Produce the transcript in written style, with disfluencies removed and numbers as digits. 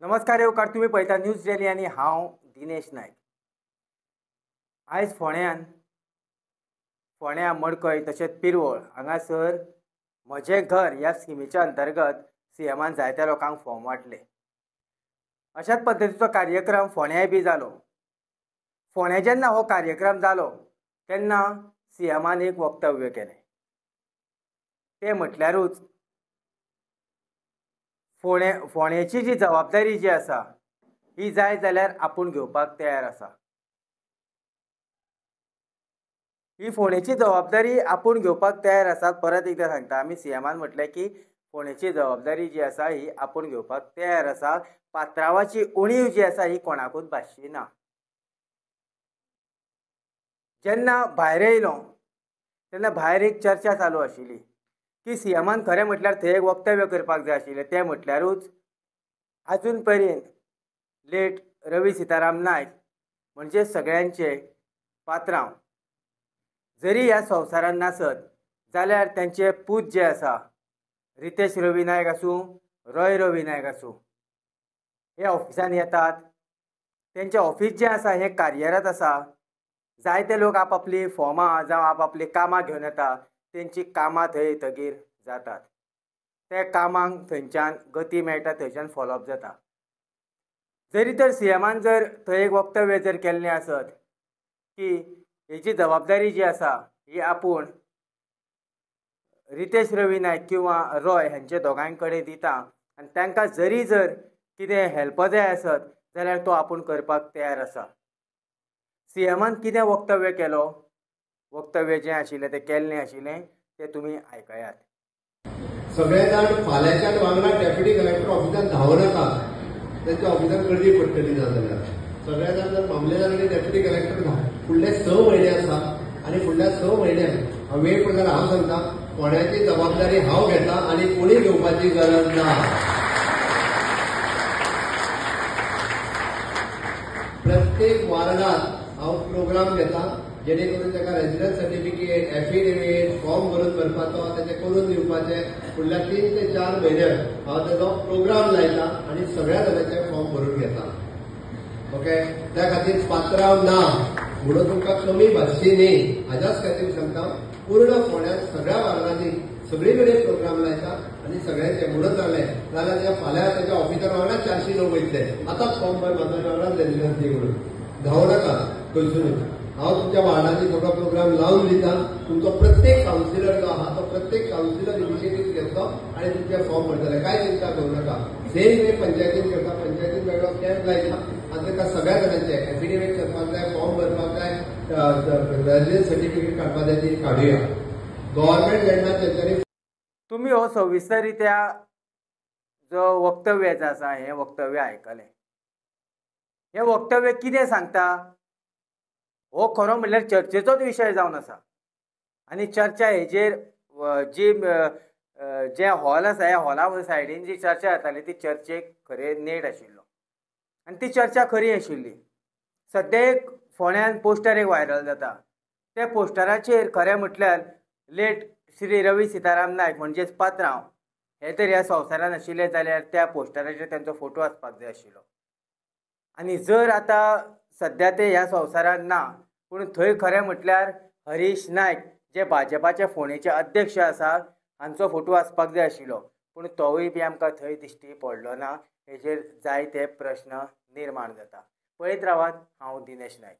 नमस्कार येवकार तुम्ही पळयता न्यूज डेली आनी हांव दिनेश नायक। आयज फोण्या मडकय तशेंच पिरवळ हांगासर म्हजें घर ह्या स्किमीच्या अंतर्गत सीएमान जायत्या लोकांक फॉर्म वाटले। अशाच पद्दतीचो कार्यक्रम फोण्याय बी जालो। फोण्या जेन्ना हो कार्यक्रम जालो तेन्ना सीएमान एक वक्तव्य केलें। तें म्हटल्यारूच फोण्याची जी जबाबदारी जी आसा ही जाय जाल्यार आपूण घेवपाक तयार आसा। ही फोण्याची जबाबदारी आपूण घेवपाक तयार आसात। परत एकदां सांगता, आमी सीएमान म्हटलें की फोण्याची जबाबदारी जी आसा ही आपूण घेवपाक तयार आसा। पात्रांवाची उणीव जी आसा ही कोणाकूच भासची ना। जेन्ना भायर येयलो तेन्ना भायर एक चर्चा चालू आशिल्ली की सीएमान खरें म्हटल्यार थंय एक वक्तव्य करपाक जाय आशिल्लें। तें म्हटल्यारूच आजून पर्यंत लेट रवी सीताराम नायक म्हणजे सगळ्यांचे पात्रांव जरी ह्या संवसारांत नासत जाल्यार तांचे पूत जे आसा रितेश रवी नायक आसूं, रॉय रवी नायक आसूं, हे ऑफिसान येतात। तेंचें ऑफिस जें आसा हें कार्यरत आसा। जायते लोक आपआपली फॉर्मां जावं आपआपली कामां घेवन येता। तेंची कामां थंय येतगीर जातात। ते कामांक थंयच्यान गती मेळटा, थंयच्यान फॉलोअप जाता। जरी तर सीएमान जर थंय एक वक्तव्य जर केल्लें आसत की हेची जबाबदारी जी आसा ही आपूण रितेश रवी नायक किंवा रॉय हांचे दोगांय कडेन दिता आनी तांकां जरी जर कितें हेल्प जाय आसत जाल्यार तो आपूण करपाक तयार आसा। सीएमान कितें वक्तव्य केलो, वक्तव्य जें आशिल्लें तें केल्लें आशिल्लें तें तुमी आयकयात। सगळे जाण फाल्यांच्यान वांगडा डेप्युटी कलेक्टर ऑफिसान धांवनाकात। त्यांच्या ऑफिसान गर्दी पडटली ना जाल्यार सगळे जाण जर मामलेदार आनी डेप्युटी कलेक्टर फुडले 6 म्हयने आसा आनी फुडल्या 6 म्हयन्यांक वेळ पडल्यार हांव सांगता फोण्याची जबाबदारी हांव घेता आनी कोणी घेवपाची गरज ना। प्रत्येक वार्डात हांव प्रोग्राम घेता जेणे करून ताका रेजिडन्स सर्टिफिकेट, एफिडेविट, फॉर्म भरून भरपाचो ताचे करून दिवपाचे। फुडल्या 3 ते 4 म्हयन्याक हांव ताचो प्रोग्राम लायता आनी सगळ्या जाणांचे फॉर्म भरून घेता। ओके, त्या खातीर पात्रांव ना म्हणून तुमकां कमी भासची न्ही हाच्याच खातीर सांगता पूर्ण फोण्यात सगळ्या वार्डांनी सगळे कडेन प्रोग्राम लायता आनी सगळ्यांचे म्हणत जालें जाल्यार त्या फाल्यां ताच्या ऑफिसार वांगडा 400 लोक वयतले। आतांच फॉर्म भर म्हाका वांगडा रेजिडन्स दी म्हणून धांवनाका खंयसून। हांव तुमच्या वार्डांनी सगळो प्रोग्राम लावन दिता। तुमचो प्रत्येक कावन्सिलर जो आहा तो प्रत्येक कावन्सिलर इनिशिएटीव घेतलो आनी तुमचे फॉर्म भरतले। काय चिंता करूं नाका। सेम वे पंचायतीन करता, पंचायतीन वेगळो कॅम्प लायता आनी ताका सगळ्या जाणांचे एफिडेविट करपाक जाय, फॉर्म भरपाक जाय, रेजिडन्स सर्टिफिकेट काडपाक जाय ती काडुया। गव्हर्नमेंट जेन्ना तेंच्यांनी तुम्ही हो सविस्तररित्या जो वक्तव्य जो आसा हें वक्तव्य आयकलें। हें वक्तव्य कितें सांगता हो खरो म्हणल्यार चर्चेचोच विशय जावन आसा। आनी चर्चा हेजेर जी जे हॉल आसा ह्या हॉला सायडीन जी चर्चा जाताली ती चर्चेक खरें नेट आशिल्लो आनी ती चर्चा खरी आशिल्ली। सद्या एक फोण्यान पोस्टर एक व्हायरल जाता। त्या पोस्टराचेर खरें म्हटल्यार लेट श्री रवी सीताराम नायक म्हणजेच पात्रांव हे तर ह्या संवसारान आशिल्ले जाल्यार त्या पोस्टराचेर तांचो फोटो आसपाक जाय आशिल्लो। आनी जर आतां सद्या ते ह्या संवसारान ना पूण थंय खरें म्हटल्यार हरीश नायक जे भाजपाचे फोंडेचे अध्यक्ष आसात हांचो फोटो आसपाक जाय आशिल्लो। पूण तोवूय बी आमकां थंय दिश्टी पडलो ना। हेजेर जायते प्रश्न निर्माण जाता। पळयत रावात, हांव दिनेश नायक।